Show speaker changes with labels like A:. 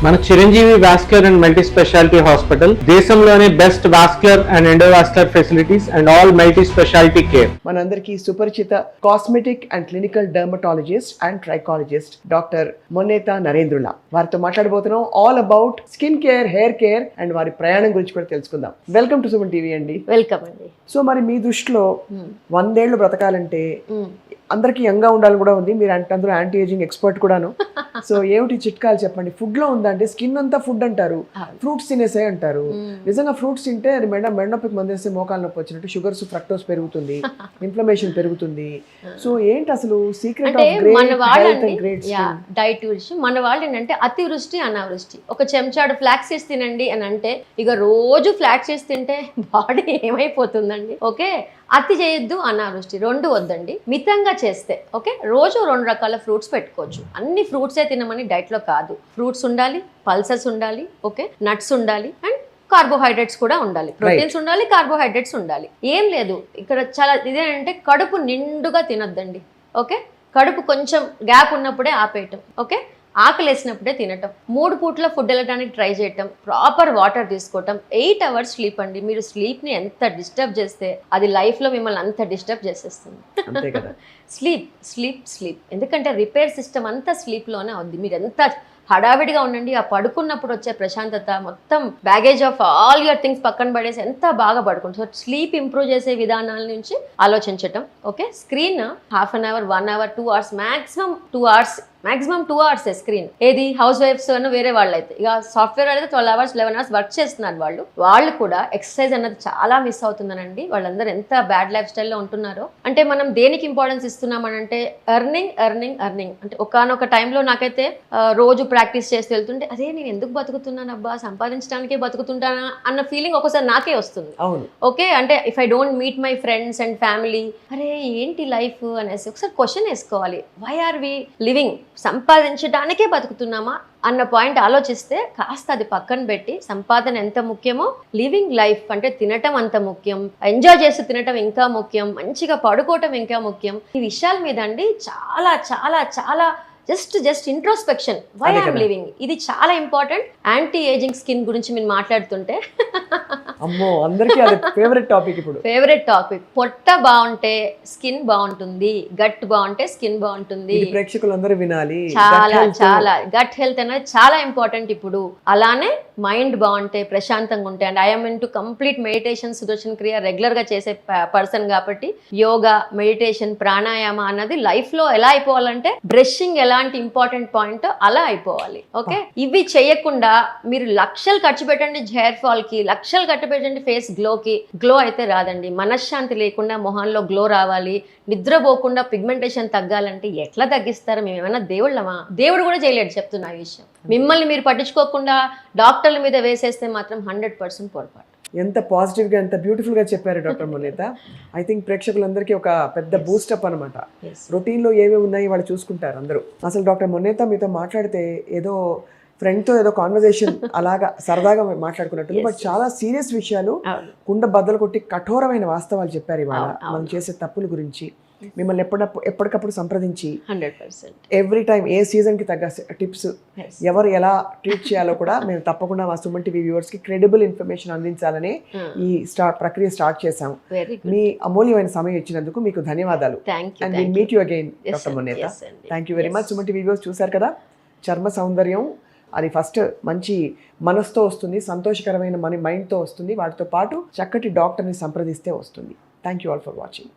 A: మన Chiranjeevi vascular and multi speciality hospital దేశంలోనే best vascular and endovascular facilities and all multi speciality care.
B: మనందరికీ సుపరిచిత cosmetic and clinical dermatologist and trichologist doctor Monnetha నరేంద్రుల వారితో మాట్లాడబోతున్నాం all about skin care, hair care and వారి ప్రయాణం గురించి కూడా తెలుసుకుందాం. వెల్కమ్ టు సుమన్ టీవీ అండి.
C: వెల్కమ్ అండి.
B: సో మరి మీ దృష్టిలో 100 ఏళ్ళు బ్రతకాలంటే అందరికి యంగా ఉండాలని కూడా ఉంది. మీరు అంటే అందరూ యాంటీ ఏజింగ్ ఎక్స్పర్ట్ కూడాను. సో ఏమిటి చిట్కాలు చెప్పండి. ఫుడ్ లో ఉందా అంటే స్కిన్ అంతా ఫుడ్ అంటారు, ఫ్రూట్స్ తినేసే అంటారు. నిజంగా ఫ్రూట్స్ తింటే అది మెడనొప్పికి మందేస్తే మోకాలు నొప్పి వచ్చినట్టు షుగర్స్, ఫ్రక్టోస్ పెరుగుతుంది, ఇన్ఫ్లమేషన్ పెరుగుతుంది. సో ఏంటి అసలు secret of great health and great skin?
C: Diet విషయం మన వాళ్ళు ఏంటంటే అతివృష్టి అనావృష్టి. ఒక చెంచాడు ఫ్లాక్స్ సీడ్స్ తినండి అని అంటే ఇక రోజు ఫ్లాక్స్ సీడ్స్ తింటే బాడీ ఏమైపోతుందండి. ఓకే, అతి చేయొద్దు, అనావృష్టి రెండు వద్దండి. మితంగా చేస్తే ఓకే, రోజు 2 రకాల ఫ్రూట్స్ పెట్టుకోవచ్చు. అన్ని ఫ్రూట్సే తినమని డైట్లో కాదు. ఫ్రూట్స్ ఉండాలి, పల్సెస్ ఉండాలి, ఓకే, నట్స్ ఉండాలి అండ్ కార్బోహైడ్రేట్స్ కూడా ఉండాలి. ప్రోటీన్స్ ఉండాలి, కార్బోహైడ్రేట్స్ ఉండాలి. ఏం లేదు ఇక్కడ చాలా ఇదేంటంటే కడుపు నిండుగా తినొద్దండి. ఓకే, కడుపు కొంచెం గ్యాప్ ఉన్నప్పుడే ఆపేయటం. ఓకే, ఆకలి వేసినప్పుడే తినటం, 3 పూట్ల ఫుడ్ వెళ్ళడానికి ట్రై చేయటం, ప్రాపర్ వాటర్ తీసుకోవటం, 8 అవర్స్ స్లీప్ అండి. మీరు స్లీప్ని ఎంత డిస్టర్బ్ చేస్తే అది లైఫ్లో మిమ్మల్ని అంత డిస్టర్బ్ చేసేస్తుంది. స్లీప్ స్లీప్ స్లీప్ ఎందుకంటే రిపేర్ సిస్టమ్ అంతా స్లీప్లోనే అవుద్ది. మీరు ఎంత హడావిడిగా ఉండండి, ఆ పడుకున్నప్పుడు వచ్చే ప్రశాంతత, మొత్తం baggage of all your things పక్కన పడేసి ఎంత బాగా పడుకుంటుంది. సో స్లీప్ ఇంప్రూవ్ చేసే విధానాల నుంచి ఆలోచించటం. Okay, screen half an hour, 1 hour, 2 hours, maximum 2 hours screen. ఏది హౌస్ వైఫ్స్ అన్న వేరే వాళ్ళు అయితే, ఇక సాఫ్ట్వేర్ అయితే 12 అవర్స్ 11 అవర్స్ వర్క్ చేస్తున్నారు. వాళ్ళు కూడా ఎక్సర్సైజ్ అన్నది చాలా మిస్ అవుతుందనండి. వాళ్ళందరూ ఎంత బ్యాడ్ లైఫ్ స్టైల్లో ఉంటున్నారో. అంటే మనం దేనికి ఇంపార్టెన్స్ ఇస్తున్నామనంటే ఎర్నింగ్ ఎర్నింగ్ ఎర్నింగ్. అంటే ఒకనొక టైంలో నాకైతే రోజు ప్రాక్టీస్ చేసి వెళ్తుంటే అదే నేను ఎందుకు బతుకుతున్నాను అబ్బా, సంపాదించడానికే బతుకుతుంటానా అన్న ఫీలింగ్ ఒకసారి నాకే వస్తుంది. ఓకే, అంటే if I don't meet my friends and family, అరే ఏంటి లైఫ్ అనేసి ఒకసారి క్వశ్చన్ వేసుకోవాలి. Why are we living? సంపాదించడానికే బతుకుతున్నామా అన్న పాయింట్ ఆలోచిస్తే కాస్త అది పక్కన పెట్టి సంపాదన ఎంత ముఖ్యమో లివింగ్ లైఫ్ అంటే తినటం అంత ముఖ్యం, ఎంజాయ్ చేస్తూ తినటం ఇంకా ముఖ్యం, మంచిగా పడుకోవటం ఇంకా ముఖ్యం. ఈ విషయాల మీద అండి చాలా చాలా చాలా just introspection, why I'm living, ఇది చాలా ఇంపార్టెంట్. యాంటీ ఏజింగ్ స్కిన్ గురించి మీరు మాట్లాడుతుంటే
B: అమ్మో అందరికీ అది ఫేవరెట్ టాపిక్. ఇప్పుడు ఫేవరెట్
C: టాపిక్. పొట్ట బాగుంటే స్కిన్ బాగుంటుంది, గట్ బాగుంటే స్కిన్ బాగుంటుంది.
B: ప్రేక్షకులందరూ వినాలి.
C: చాలా చాలా గట్ హెల్త్ అనేది చాలా ఇంపార్టెంట్ ఇప్పుడు. అలానే మైండ్ బాగుంటే, ప్రశాంతంగా ఉంటే, and I'm in to complete meditation, Sudarshan క్రియ రెగ్యులర్ గా చేసే పర్సన్ కాబట్టి యోగా, మెడిటేషన్, ప్రాణాయామ అన్నది లైఫ్ లో ఎలా అయిపోవాలంటే బ్రషింగ్ ఎలాంటి ఇంపార్టెంట్ పాయింట్ అలా అయిపోవాలి. ఓకే, ఇవి చేయకుండా మీరు లక్షలు ఖర్చు పెట్టండి హెయిర్ ఫాల్ కి, లక్షలు ఖర్చు పెట్టండి ఫేస్ గ్లోకి, గ్లో అయితే రాదండి. మనశ్శాంతి లేకుండా మొహంలో గ్లో రావాలి, నిద్రపోకుండా పిగ్మెంటేషన్ తగ్గాలంటే ఎట్లా తగ్గిస్తారు? మేము ఏమైనా దేవుళ్ళమా? దేవుడు కూడా చేయలేడు చెప్తున్నా ఈ విషయం. మిమ్మల్ని మీరు పట్టించుకోకుండా డాక్టర్ల మీద వేసేస్తే మాత్రం 100% పొరపాటు.
B: ఎంత పాజిటివ్ గా, ఎంత బ్యూటిఫుల్ గా చెప్పారు డాక్టర్ మొన్నేత. ఐ థింక్ ప్రేక్షకులందరికీ ఒక పెద్ద బూస్టప్ అనమాట. రొటీన్ లో ఏమేమి ఉన్నాయి వాళ్ళు చూసుకుంటారు అందరూ. అసలు డాక్టర్ మొన్నేత మీతో మాట్లాడితే ఏదో ఫ్రెండ్తో ఏదో కాన్వర్జేషన్ అలాగా సరదాగా మాట్లాడుకున్నట్టు, బట్ చాలా సీరియస్ విషయాలు, కుండ బద్దలు కొట్టి కఠోరమైన వాస్తవాలు చెప్పారు ఇవాళ. మనం చేసే తప్పుల గురించి మిమ్మల్ని ఎప్పటికప్పుడు సంప్రదించి
C: 100%
B: ఎవ్రీ టైం ఏ సీజన్కి తగ్గ టిప్స్, ఎవరు ఎలా ట్రీట్ చేయాలో కూడా మేము తప్పకుండా మా సుమన్ టీవీ వ్యూవర్స్ కి క్రెడిబుల్ ఇన్ఫర్మేషన్ అందించాలని ఈ ప్రక్రియ స్టార్ట్ చేసాం. మీ అమూల్యమైన సమయం ఇచ్చినందుకు మీకు ధన్యవాదాలు.
C: And
B: will meet you again doctor Monnetha. Thank you very much. Suman TV viewers చూసారు కదా, చర్మ సౌందర్యం అది ఫస్ట్ మంచి మనసుతో వస్తుంది, సంతోషకరమైన మన మైండ్తో వస్తుంది, వాటితో పాటు చక్కటి డాక్టర్ని సంప్రదిస్తే వస్తుంది. Thank you all for watching.